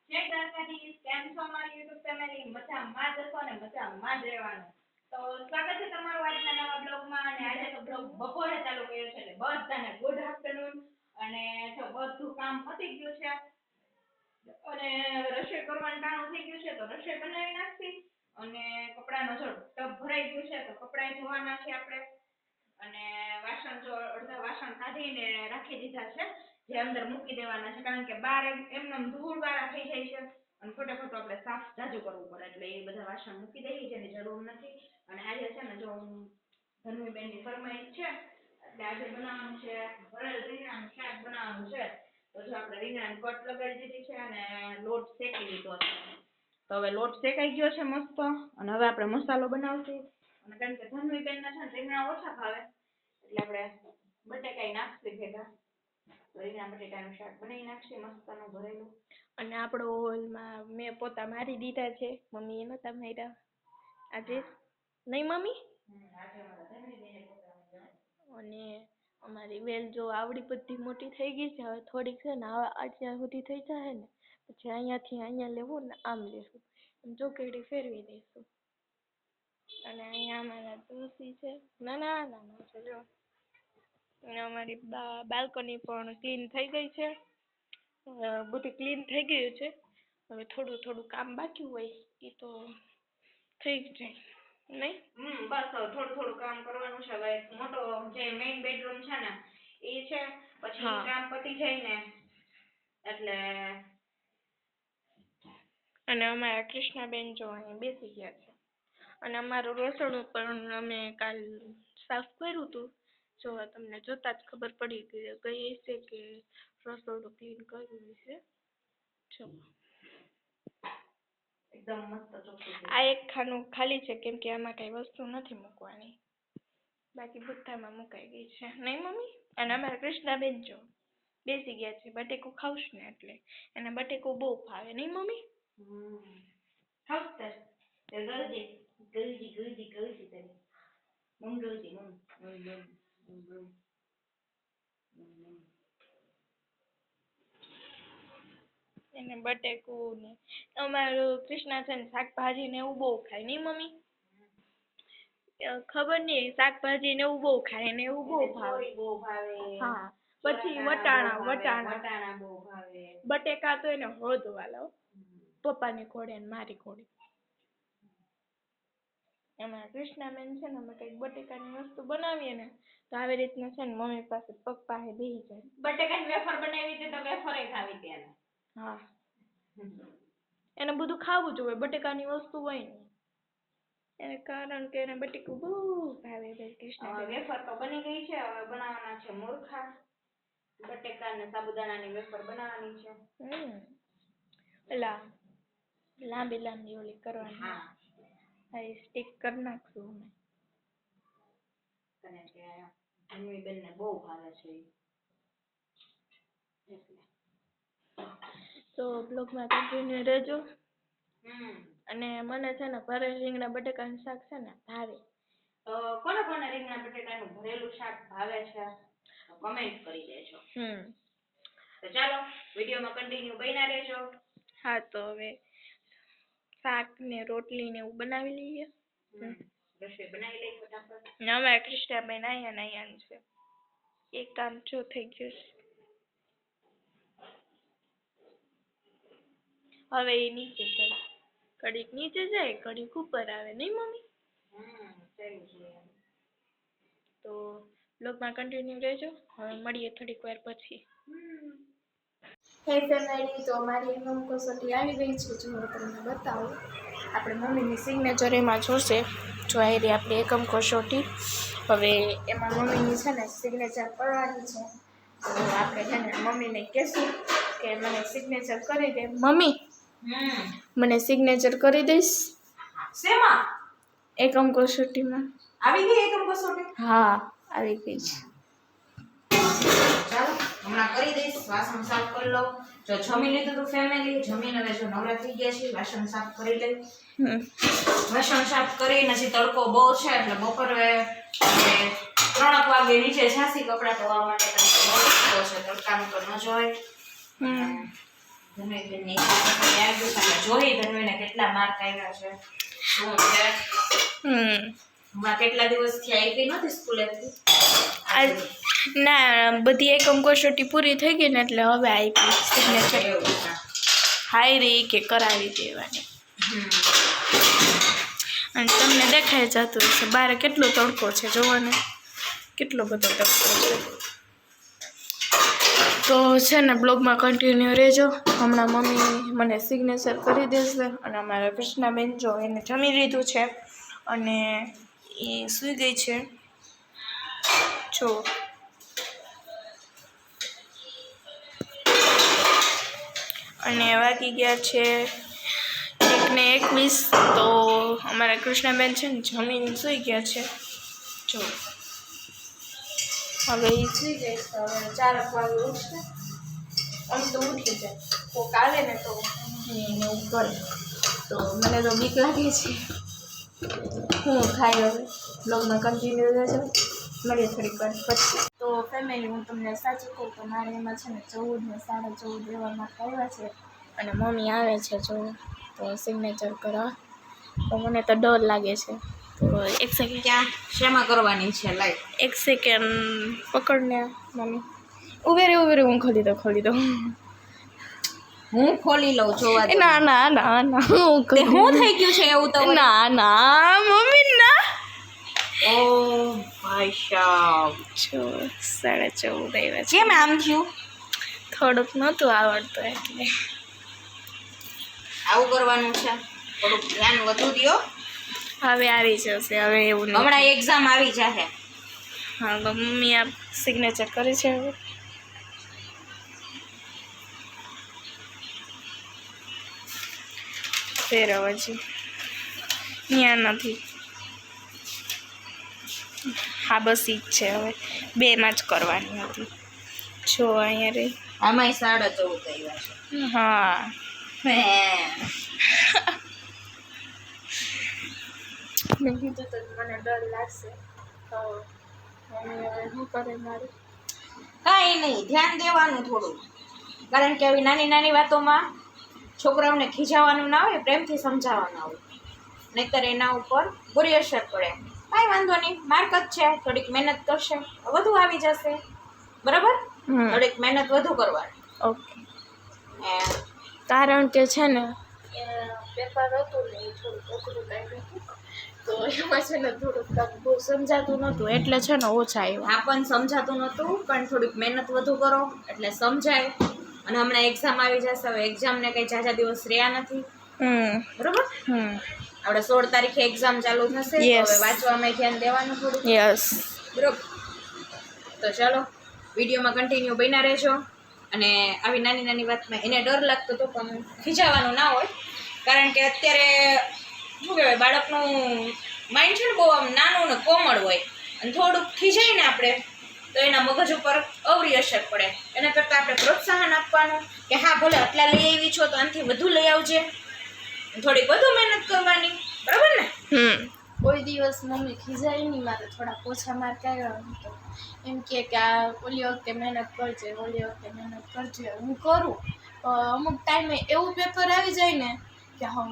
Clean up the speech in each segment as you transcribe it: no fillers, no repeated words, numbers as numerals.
જય દ્વારકાધીશ, કેમ છો મારી યુટ્યુબ ફેમિલી? મજામાં જ હશો ને મજામાં જ રહેવાનું. તો સ્વાગત છે તમારું આજના નવા બ્લોગમાં. અને આજે તો બ્લોગ બપોરે ચાલુ કર્યો છે એટલે બધાને ગુડ આફ્ટરનૂન. અને જો બધું કામ પતી ગયું છે અને રસોઈ કરવાનું ટાણું થઈ ગયું છે તો રસોઈ બનાવી નાખી. અને કપડાનો જો ટબ ભરાઈ ગયું છે તો કપડાં ધોવાના છે આપણે. અને વાસણ જો અડધા વાસણ કાઢીને રાખી દીધા છે જે અંદર મૂકી દેવાના છે, કારણ કે બહાર એમને ધૂળ વાળા થઈ જાય છે અને ખોટે ખોટું આપણે સાફ જાજુ કરવું પડે એટલે એ બધા વાસણ મૂકી દઈએ જેની જરૂર નથી. અને આજે છે ને જો ધનવીબેન ની ફરમાઈશ છે એટલે આજે બનાવવાનું છે ભરેલ રીંગણાનું શાક બનાવવાનું છે. તો જો આપણે રીંગણાની કટ લગાડી દીધી છે અને લોટ શેકી લીધો છે. તો હવે લોટ શેકાઈ ગયો છે મસ્ત અને હવે આપણે મસાલો બનાવશું. અને કારણ કે ધનવીબેન ના છે ને રીંગણા ઓછા ભાવે એટલે આપણે બટેકાઈ નાખશું ભેગા. રીંગણા બટેટાનું શાક બનાવી નાખશે મસ્તનું ભરેલું. અને આપણો હોલમાં મેં પોતા મારી દીધા છે, મમ્મી એ નતા માર્યા આજે, નહીં મમ્મી? અને અમારી વેલ જો આવડી બધી મોટી થઈ ગઈ છે, હવે થોડીક છે ને અત્યાર સુધી થઈ જાય ને પછી અહીંયાથી અહીંયા લેવું ને આમ લેશું જો કેડી ફેરવી દઈશું. અને અહીંયા અમારા તુલસી છે, નાના નાના છે જો. અને અમારી બાલ્કની પણ ક્લીન થઈ ગઈ છે, બધું ક્લીન થઈ ગયું છે. હવે થોડું થોડું કામ બાકી હોય એ તો થઈ જાય નહીં. બસ થોડું થોડું કામ કરવાનું છે. હવે મોટો જે મેઇન બેડરૂમ છે ને એ છે, પછી કામ પતી જાય ને એટલે. અને અમારા કૃષ્ણાબેન જો અહીં બેસી ગયા છે. અને અમારું રસોડું પણ અમે કાલ સાફ કર્યું હતું. જો તમને જોતા જ ખબર પડી ગઈ હશે કે રસોડું ક્લીન કર્યું હશે. જો એકદમ મસ્ત ચોખ્ખું. આ એક ખાનું ખાલી છે કેમ કે આમાં કઈ વસ્તુ નથી મૂકવાની, બાકી બધામાં મુકાઈ ગઈ છે નહીં મમ્મી? અને અમારા કૃષ્ણાબેન જો બેસી ગયા છે, બટેકું ખાવશ ને એટલે એને બટેકું બહુ ભાવે નહીં મમ્મી? ખાવશે તે ગળજી ગળજી ગળજી ગળજી તે મંગળજી મંગ એને બટેકું ને અમારું કૃષ્ણા છે ને શાકભાજી ને એવું બહુ ખાય નહીં મમ્મી? ખબર નહીં શાકભાજી ને એવું બહુ ખાય ને એવું બહુ ભાવે. હા પછી વટાણા બહુ ભાવે. બટેકા તો એને હોદવા લાવ પપ્પાની ઘોડે ને મારી ઘોડે. એમાં કૃષ્ણાબેન છે ને અમે કંઈક બટેકાની વસ્તુ બનાવીએ ને તો આવી રીતના છે ને મમ્મી પાસે પપ્પા એ બેસી જાય. બટેકાની વેફર બનાવી હતી તો વેફર ખાવી હતી એને. હા એને બધું ખાવું જોઈએ, બટેકાની વસ્તુ હોય ને એને કારણ કે એને બટેકું બહુ ભાવે. કૃષ્ણાબેન વેફર તો બની ગઈ છે, હવે બનાવવાના છે મૂર્ખા. બટેકા અને સાબુદાણાની વેફર બનાવવાની છે. લાંબી લાંબી ઓલી કરવાની. હા સ્ટીક કરી નાખશું અમે. કારણ કે ધનવીબેન ને બહુ ભાવે છે એટલે. તો બ્લોગમાં કન્ટિન્યુ રહેજો. અને મને છે ને ભરેલ રીંગણા બટેકાનું શાક છે ને ભાવે. તો કોને કોને રીંગણા બટેટાનું ભરેલું શાક ભાવે છે તો કમેન્ટ કરી દેજો. તો ચાલો વિડીયોમાં કન્ટિન્યુ બન્યા રહેજો. હા તો હવે શાક ને રોટલી ને એવું બનાવી લઈએ. રસોઈ બનાવી લઈ ફટાફટ. ને અમારા કૃષ્ણાબેન અહીંયા છે, એક કામ જો થઈ ગયું છે. હવે એ નીચે જાય, ઘડીક નીચે જાય ઘડીક ઉપર આવે નહીં મમ્મી? તો બ્લોગમાં કન્ટિન્યુ રહેજો. હવે મળીએ થોડીક વાર પછી. હે ફેમિલી, તો અમારી એકમ કસોટી આવી ગઈ છે, જો હું તમને બતાવું. આપણે મમ્મીની સિગ્નેચર એમાં જોશે, જો આવી રહી આપણી એકમ કસોટી. હવે એમાં મમ્મીની છે ને સિગ્નેચર કરવાની છે, તો આપણે છે ને મમ્મીને કહેશું કે મને સિગ્નેચર કરી દે. મમ્મી મને સિગ્નેચર કરી દઈશ? શેમાં? એકમ કસોટીમાં. આવી ગઈ એકમ કસોટી? હા આવી ગઈ છે. ચાલો હમણાં કરી દઈશ. વાસણ સાફ કરી લઉં. જો જમી લીધું તો ફેમિલી, જમીને હવે જો નવરા થઈ ગયા છે, વાસણ સાફ કરી લઈ. વાસણ સાફ કરી પછી તડકો બહુ છે એટલે બપોરે 3 વાગે નીચે છાસી કપડાં ધોવા માટે તડકો છે, તડકાનું તો ન જોવાય. ધનવીબેનની exam આવી ગઈ છે. જોઈ ધનવીને કેટલા માર્ક આવ્યા છે શું છે. હમણાં કેટલા દિવસથી આવી નહોતી સ્કૂલેથી. ના બધી એકમ કસોટી પૂરી થઈ ગઈ ને એટલે હવે આવી સિગ્નેચર હાયરી કે કરાવી દેવાની. અને તમને દેખાઈ જતું હશે બહાર કેટલો તડકો છે જોવાનો, કેટલો બધો તડકો છે. તો છે ને બ્લોગમાં કન્ટિન્યુ રહેજો. હમણાં મમ્મી મને સિગ્નેચર કરી દેશે અને અમારા કૃષ્ણાબેન જો એને જમી લીધું છે અને એ સૂઈ ગઈ છે. જો અને વાગી ગયા છે 1:21. તો અમારા કૃષ્ણાબેન છે ને જમીને સૂઈ ગયા છે. જો હવે એ સૂઈ જાય તો હવે 4 વાગે ઉઠશે. આમ તો ઉઠી જાય, કોક આવે ને તો એવું કરે. તો મને તો બીક લાગે છે. હું ખાઈ હવે બ્લોગમાં કન્ટિન્યુ રહેજો. મળીએ થોડીક વાર પછી. તો ફેમિલી હું તમને સાચું કહું તો મારે એમાં છે ને 14 ને 14.5 એવા માર્ક આવ્યા છે અને મમ્મી આવે છે જો તો સિગ્નેચર કરવા. તો મને તો ડર લાગે છે. તો 1 સેકન્ડ ક્યાં શેમાં કરવાની છે લાઈક 1 સેકન્ડ પકડને મમ્મી. ઉભે રે હું ખોલી દઉં. હું ખોલી લઉં જોવા દે. ના હું તે હું થઈ ગયું છે એવું તો ના મમ્મી ના. ઓ ભાઈ સાહેબ જો 14.5 આવ્યા છે. કેમ આમ થયું? થોડુંક નહોતું આવડતું એટલે આવું કરવાનું છે. થોડુંક ધ્યાન વધુ દ્યો. હવે આવી જશે. હવે એવું નહીં. હમણાં એક્ઝામ આવી જશે. હા તો મમ્મી આ સિગ્નેચર કરે છે હવે. ફેરવજી ત્યાં નથી. હા બસ ઈ જ છે. હવે 2માં જ કરવાની હતી. જો અહીંયા રહી. આમાંય 14.5 આવ્યા છે. હા મેં કીધું તો મને ડર લાગશે તો મમ્મી હવે શું કરે મારું. કાંઈ નહીં, ધ્યાન દેવાનું થોડું. કારણ કે આવી નાની નાની વાતોમાં છોકરાઓને ખીજાવાનું ના હોય, પ્રેમથી સમજાવવાનું આવે. નહીંતર એના ઉપર બુરી અસર પડે. કાંઈ વાંધો નહીં, માર્ક જ છે. થોડીક મહેનત કરશે વધુ આવી જશે. બરાબર? થોડીક મહેનત વધુ કરવાની. ઓકે. કારણ કે છે ને પેપર હતું ને એ થોડુંક અઘરું કાઢ્યું હતું તો એમાં છે ને થોડુંક બહુ સમજાતું નહોતું એટલે છે ને ઓછા આવ્યા. હા પણ સમજાતું નહોતું પણ થોડીક મહેનત વધુ કરો એટલે સમજાય. અને હમણાં એક્ઝામ આવી જશે. હવે એક્ઝામને કંઈ ઝાઝા દિવસ રહ્યા નથી. બરોબર? આપણે 16 તારીખે એક્ઝામ ચાલુ થશે. હવે વાંચવામાં ધ્યાન દેવાનું થોડું. યસ બરોબર. તો ચાલો વિડીયોમાં કન્ટિન્યુ બન્યા રહેજો. અને આવી નાની નાની વાતમાં એને ડર લાગતો હતો પણ ખીજાવાનું ના હોય. કારણ કે અત્યારે શું કહેવાય બાળકનું માઇન્ડ છે ને બહુ આમ નાનું ને કોમળ હોય અને થોડુંક ખીજાય ને આપણે તો એના મગજ ઉપર અવળી અસર પડે. એના કરતાં આપણે પ્રોત્સાહન આપવાનું કે હા ભલે આટલા લઈ આવી છો તો આનાથી વધુ લઈ આવજે. થોડીક વધુ મહેનત કરવાની. બરાબર ને? કોઈ દિવસ મમ્મી ખીજાય નહીં મારે થોડા ઓછા માર્ક આવ્યા તો એમ કે આ ઓલી વખતે મહેનત કરજે હું કરું. અમુક ટાઈમે એવું પેપર આવી જાય ને કે હું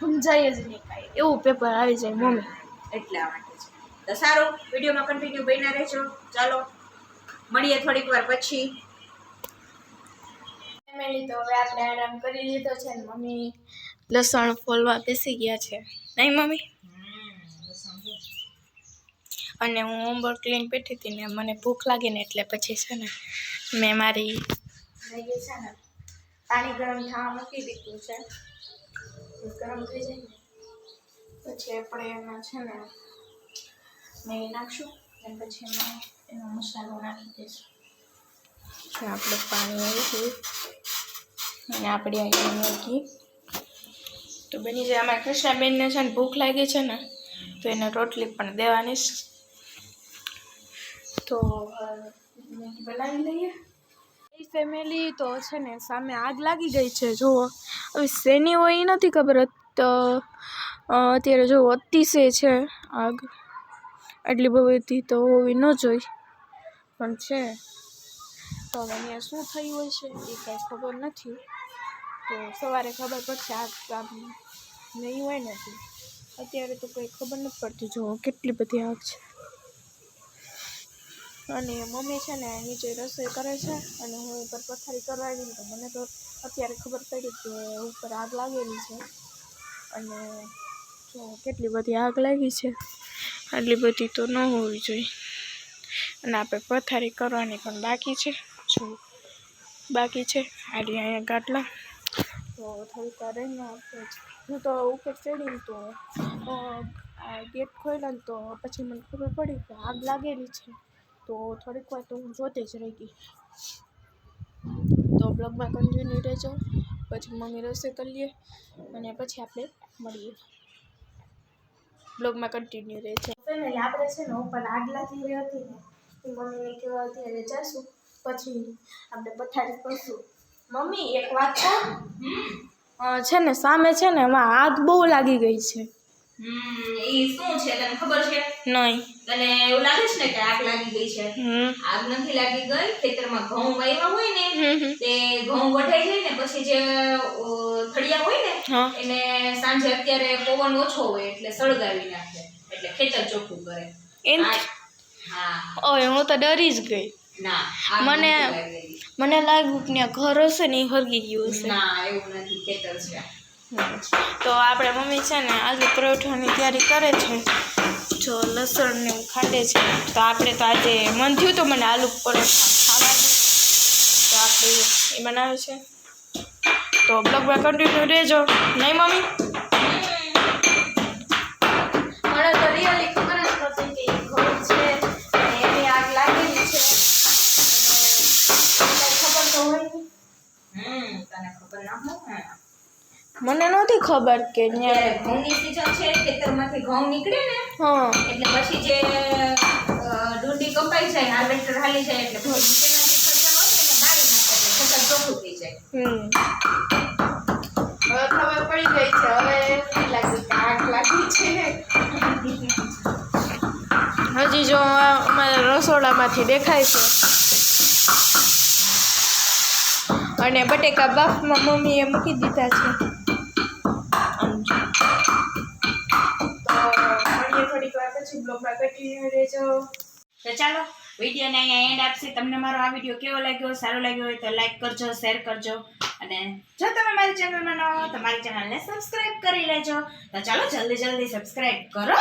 સમજાય જ નહીં કાંઈ એવું પેપર આવી જાય મમ્મી. એટલા માટે છે. તો સારું વિડીયોમાં કન્ટિન્યુ બન્યા રહેજો. ચાલો મળીએ થોડીક વાર પછી. ફેમિલી તો હવે આપણે આરામ કરી લીધો છે ને મમ્મી લસણ ફોલવા બેસી ગયા છે નહીં મમ્મી. અને હું હોમવર્ક લઈને બેઠી હતી ને મને ભૂખ લાગી ને એટલે પછી છે ને મેં મારી મેગી છે ને પાણી ગરમ થવા મૂકી દીધું છે. ગરમ થઈ જાય ને પછી આપણે એમાં છે ને મેગી નાખશું અને પછી એમાં એનો મસાલો નાખી દઈશું. આપણે પાણી આવી ગયું અને આપણી આવી મેગી તો બની જાય. અમારા કૃષ્ણાબેનને છે ને ભૂખ લાગી છે ને તો એને રોટલી પણ દેવાની છે. તો મેગી બનાવી લઈએ. એ ફેમિલી તો છે ને સામે આગ લાગી ગઈ છે જુઓ. હવે શેની હોય એ નથી ખબર. તો અત્યારે જો અતિશય છે આગ. આટલી બધી તો હોવી ન જોઈ પણ છે. તો હવે અહીંયા શું થયું હશે એ કાંઈ ખબર નથી. તો સવારે ખબર પડશે આગ આમ નહીં હોય ને તો અત્યારે તો કંઈ ખબર નથી પડતી જો કેટલી બધી આગ છે અને મમ્મી છે ને નીચે રસોઈ કરે છે અને હું ઉપર પથારી કરવા આવી ને તો મને તો અત્યારે ખબર પડી કે ઉપર આગ લાગેલી છે અને જો કેટલી બધી આગ લાગી છે આટલી બધી તો ન હોવી જોઈએ અને આપણે પથારી કરવાની પણ બાકી છે જો બાકી છે આડી અહીંયા ગાટલા તો થોડીક વાર રહીને હું તો ઉપર ચડીને તો આ ગેટ ખોલ્યો ને તો પછી મને ખબર પડી કે આગ લાગેલી છે તો થોડીક વાર તો હું જોતી જ રહી ગઈ તો બ્લોગમાં કન્ટિન્યુ રહેજો પછી મમ્મી રસોઈ કરી લઈએ અને પછી આપણે મળીએ બ્લોગમાં કન્ટિન્યુ રહેજો ફેમિલી આપણે છે ને ઉપર આગ લાગી રહી હતી ને એ મમ્મીને કહેવા અત્યારે જઈશું પછી આપણે પથારી કરશું મમ્મી એક વાત છે ને સામે છે ને એમાં આગ બહુ લાગી ગઈ છે ઈ શું છે તને ખબર છે નહીં તને એવું લાગે છે ને કે આગ લાગી ગઈ છે આગ નથી લાગી ગઈ ખેતરમાં ઘઉં વાવ્યા હોય ને તે ઘઉં વઢાઈ જાય ને પછી જે થળિયા હોય ને એને સાંજે અત્યારે પવન ઓછો હોય એટલે સળગાવી નાખે એટલે ખેતર ચોખ્ખું કરે હા ઓય હું તો ડરી જ ગઈ ના મને લાગ્યું કે ઘર હશે ને એ હરગી ગયું હશે ના એવું નથી ખેતર છે તો આપણે મમ્મી છે ને આલુ પરોઠાની તૈયારી કરે છે જો લસણ ને એવું ખાંડે છે તો આપણે તો આજે મન થયું તો મને આલુ પરોઠા ખાવાનું તો આપણે એ બનાવે છે તો બ્લોગમાં કન્ટિન્યુ રહેજો નહીં મમ્મી મને તો રિયલી ખબર જ નથી કે ઘર છે અને એની આગ લાગેલી છે અને ખબર તો હોય તને ખબર ના હોય મને નહોતી ખબર કે ઘઉંની સીઝન છે ખેતરમાંથી ઘઉં નીકળે ને હા એટલે પછી જે ડુંડી કપાઈ જાય હાર્વેસ્ટર હાલી જાય એટલે નીચેના જે ખર્ચા હોય ને એને મારી નાખે એટલે ખેતર ચોખ્ખું થઈ જાય હવે ખબર પડી ગઈ છે હવે નથી લાગી કે આગ લાગી છે હજી જો અમારા રસોડામાંથી દેખાય છે અને બટેકા બાફમાં મમ્મીએ મૂકી દીધા છે થોડીક વાર પછી બ્લોગમાં કન્ટિન્યુ રહેજો તો ચાલો વિડીયોને અહીંયા એન્ડ આપશે તમને મારો આ વિડીયો કેવો લાગ્યો સારો લાગ્યો હોય તો લાઈક કરજો શેર કરજો અને જો તમે મારી ચેનલમાં ન હો તો મારી ચેનલને સબસ્ક્રાઇબ કરી લેજો તો ચાલો જલ્દી સબસ્ક્રાઇબ કરો